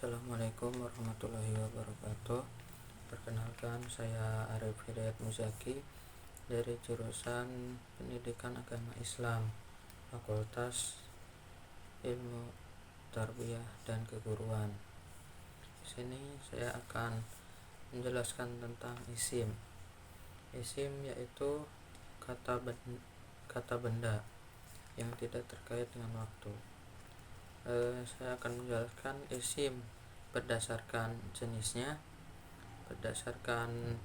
Assalamualaikum warahmatullahi wabarakatuh. Perkenalkan, saya Arif Hidayat Muzaki dari jurusan Pendidikan Agama Islam, Fakultas Ilmu Tarbiyah dan Keguruan. Di sini saya akan menjelaskan tentang isim. Isim yaitu kata benda yang tidak terkait dengan waktu. Saya akan menjelaskan isim berdasarkan jenisnya, berdasarkan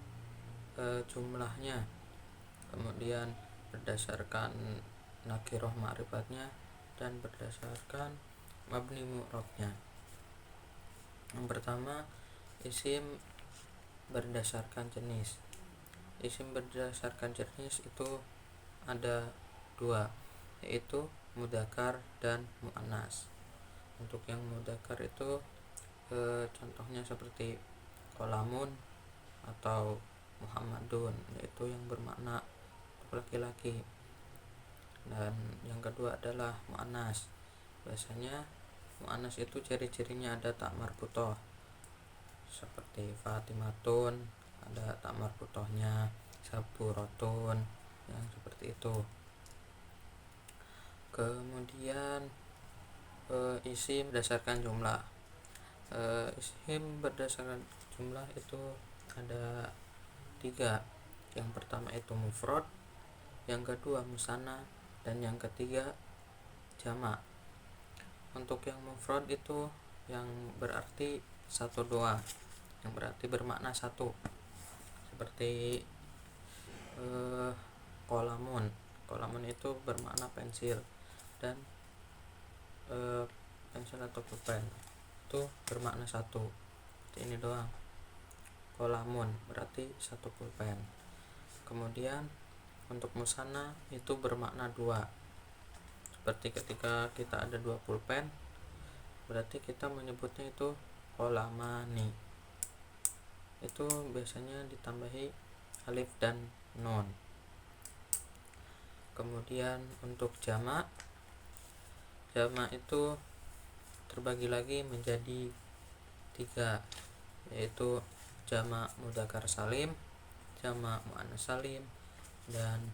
jumlahnya, kemudian berdasarkan nakiroh ma'rifatnya, dan berdasarkan mabni mu'rabnya. Yang pertama, isim berdasarkan jenis. Isim berdasarkan jenis itu ada dua, yaitu mudzakkar dan muannas. Untuk yang mudzakkar itu contohnya seperti qalamun atau Muhammadun, yaitu yang bermakna laki-laki. Dan yang kedua adalah muannas. Biasanya muannas itu ciri-cirinya ada tak marbutoh, seperti Fatimatun, ada tak marbutohnya, Saburatun, yang seperti itu. Kemudian isim berdasarkan jumlah. Isim berdasarkan jumlah itu ada tiga. Yang pertama itu mufrad, yang kedua musanna, dan yang ketiga jamak. Untuk yang mufrad itu yang berarti satu doa, yang berarti bermakna satu, seperti kolamun itu bermakna pensil, dan pensil atau pulpen itu bermakna satu. Ini doang, kolamun berarti satu pulpen. Kemudian untuk musanna itu bermakna dua, seperti ketika kita ada dua pulpen, berarti kita menyebutnya itu kolamani. Itu biasanya ditambahi alif dan nun. Kemudian untuk jamak itu terbagi lagi menjadi tiga, yaitu jamak mudzakkar salim, jamak muannas salim, dan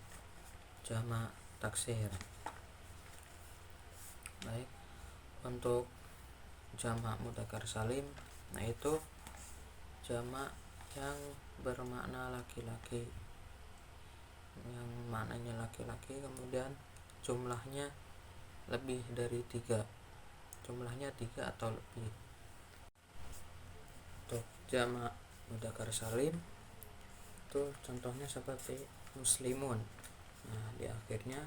jamak taksir. Baik, untuk jamak mudzakkar salim, itu jamak yang bermakna laki-laki, yang maknanya laki-laki, kemudian jumlahnya lebih dari tiga, jumlahnya tiga atau lebih. Untuk jamak mudzakkar salim itu contohnya seperti muslimun. Nah, di akhirnya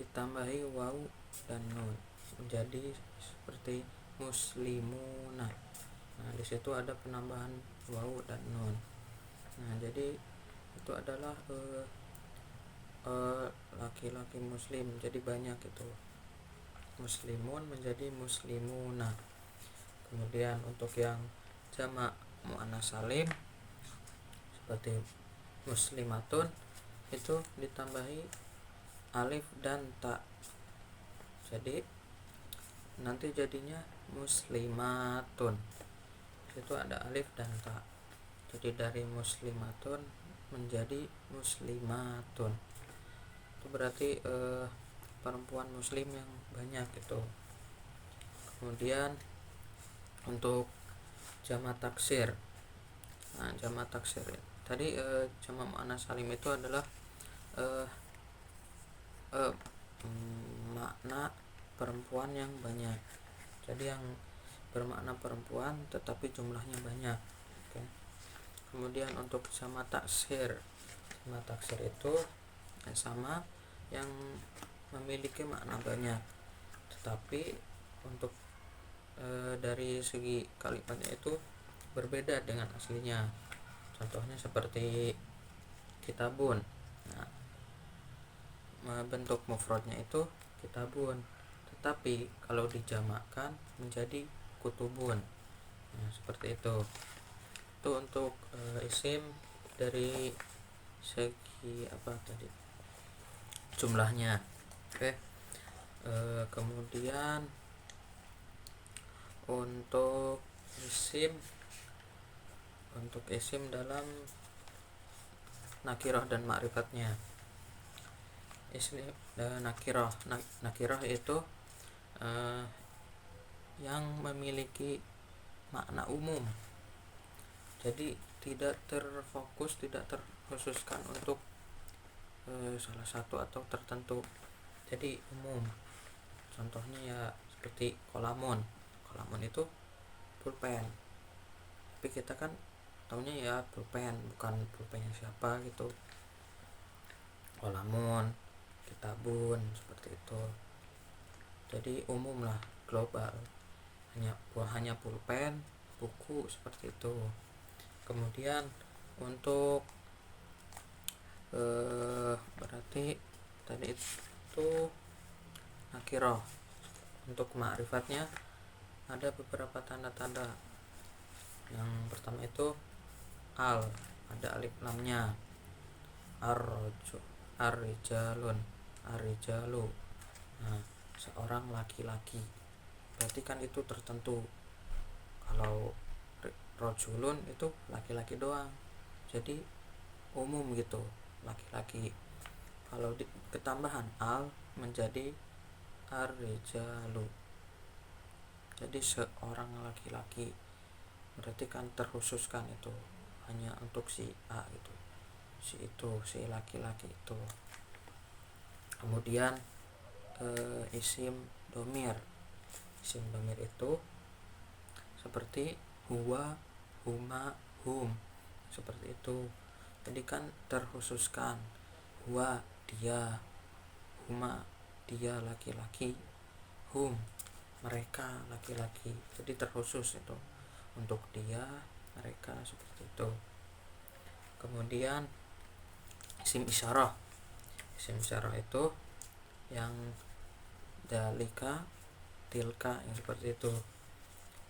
ditambahi wawu dan nun menjadi seperti muslimuna. Nah, di situ ada penambahan wawu dan nun. Nah, jadi itu adalah laki-laki muslim, jadi banyak itu, muslimun menjadi muslimuna. Kemudian untuk yang jamak muannas salim seperti muslimatun itu ditambahi alif dan ta, jadi nanti jadinya muslimatun. Itu ada alif dan ta, jadi dari muslimatun menjadi muslimatun. Itu berarti perempuan muslim yang banyak itu. Kemudian untuk jamak taksir. Nah, jamak taksir tadi jamak muannas salim itu adalah makna perempuan yang banyak, jadi yang bermakna perempuan tetapi jumlahnya banyak. Oke. Kemudian untuk jamak taksir itu sama, yang memiliki makna banyak, tetapi untuk dari segi kalimatnya itu berbeda dengan aslinya. Contohnya seperti kitabun. Nah, bentuk mufradnya itu kitabun, tetapi kalau dijamakkan menjadi kutubun. Nah, seperti itu. Itu untuk isim dari segi jumlahnya. Oke. Kemudian untuk isim, untuk isim dalam nakirah dan ma'rifatnya. Isim nakirah itu yang memiliki makna umum, jadi tidak terfokus, tidak terkhususkan untuk salah satu atau tertentu, jadi umum. Contohnya ya seperti kolamun itu pulpen, tapi kita kan taunya ya pulpen, bukan pulpennya siapa gitu. Kolamun, kitabun, seperti itu. Jadi umum lah, global, hanya pulpen, buku, seperti itu. Kemudian untuk berarti tadi itu nakirah. Untuk ma'rifatnya ada beberapa tanda-tanda. Yang pertama itu ada alif lamnya. Ar-rijalun, ar-rijalu, nah, seorang laki-laki, berarti kan itu tertentu. Kalau rojulun itu laki-laki doang, jadi umum gitu, laki-laki. Kalau ketambahan al menjadi ar-rijalu, jadi seorang laki-laki, berarti kan terkhususkan itu hanya untuk si A gitu, si laki-laki itu. Kemudian isim domir itu seperti huwa, huma, hum, seperti itu. Jadi kan terkhususkan, huwa dia, huma dia laki-laki, hum mereka laki-laki, jadi terkhusus itu untuk dia, mereka, seperti itu. Kemudian isim isyarah itu yang dalika, tilka, yang seperti itu.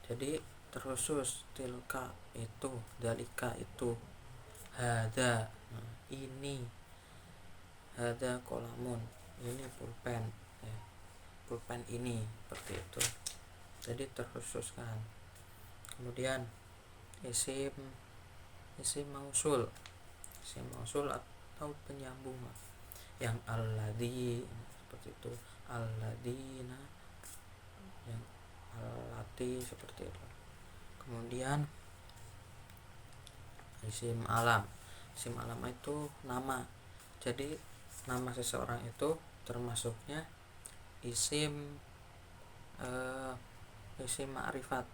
Jadi terkhusus, tilka itu, dalika itu, hada, ini, hada kolamun, ini pulpen, pulpen ini, seperti itu. Jadi terkhususkan. Kemudian isim mausul atau penyambung yang alladzi, seperti itu, alladzina, yang allati, seperti itu. Kemudian isim alam itu nama, jadi nama seseorang itu termasuknya isim ma'rifat,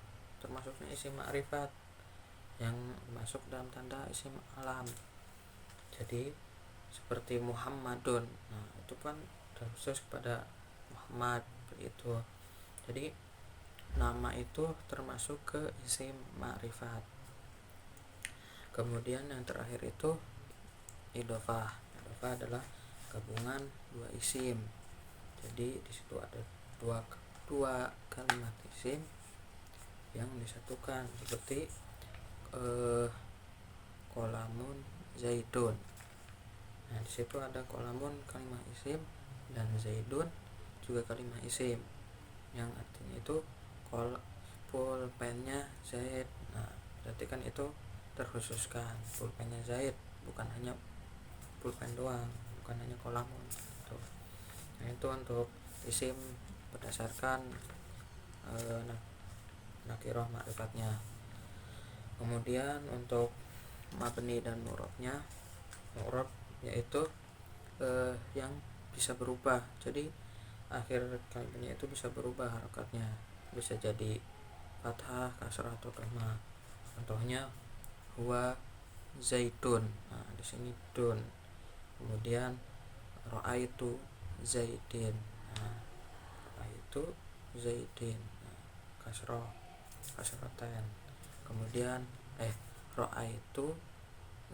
yang masuk dalam tanda isim alam. Jadi seperti Muhammadun, nah itu kan khusus kepada Muhammad itu. Jadi nama itu termasuk ke isim ma'rifat. Kemudian yang terakhir itu idhofah adalah gabungan dua isim. Jadi di situ ada dua kalimat isim yang disatukan, seperti kolamun zaidun. Nah, di situ ada kolamun kalimat isim dan zaidun juga kalimat isim, yang artinya itu pulpennya Zaid. Nah, berarti kan itu terkhususkan, pulpennya Zaid, bukan hanya pulpen doang, bukan hanya kolamun gitu. Nah, itu untuk isim berdasarkan nakirah ma'rifatnya. Kemudian untuk mabni dan mu'rabnya, yaitu yang bisa berubah, jadi akhir kalimatnya itu bisa berubah harokatnya, bisa jadi fathah, kasrah, atau dhamma. Contohnya huwa zaitun, nah di sini dun. Kemudian ra'aitu zaidin, nah ra'aitu zaidin, nah, kasrotan. Kemudian ra'aitu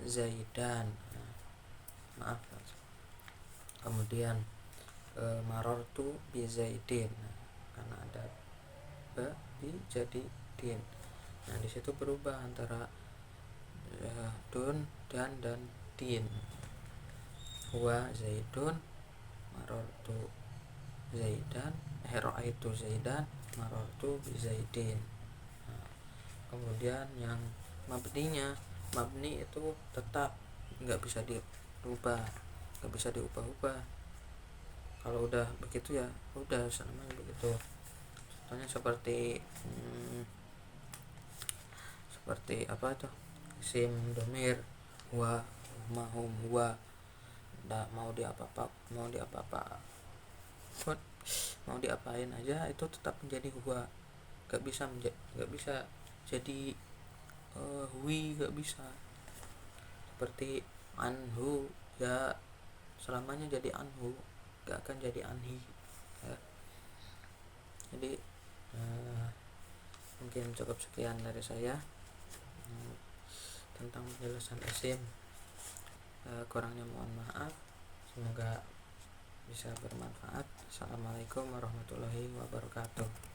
zaidan, nah, maaf. Kemudian marortu bi zaidin, nah, karena ada bi jadi din. Nah, di situ berubah antara dun dan din. Huwa zaidun, marortu zaidan, ra'aitu zaidan, marortu bi zaidin. Nah, Kemudian yang mabni itu tetap nggak bisa dirubah, nggak bisa diubah-ubah. Kalau udah begitu ya udah namanya begitu. Contohnya seperti apa tuh, isim domir huwa, mahum, huwa, nggak mau mau diapain aja itu tetap menjadi huwa, nggak bisa jadi hui, nggak bisa. Seperti anhu ya selamanya jadi anhu, nggak akan jadi anhi ya. Jadi mungkin cukup sekian dari saya tentang penjelasan isim. Kurangnya mohon maaf, semoga bisa bermanfaat. Assalamualaikum warahmatullahi wabarakatuh.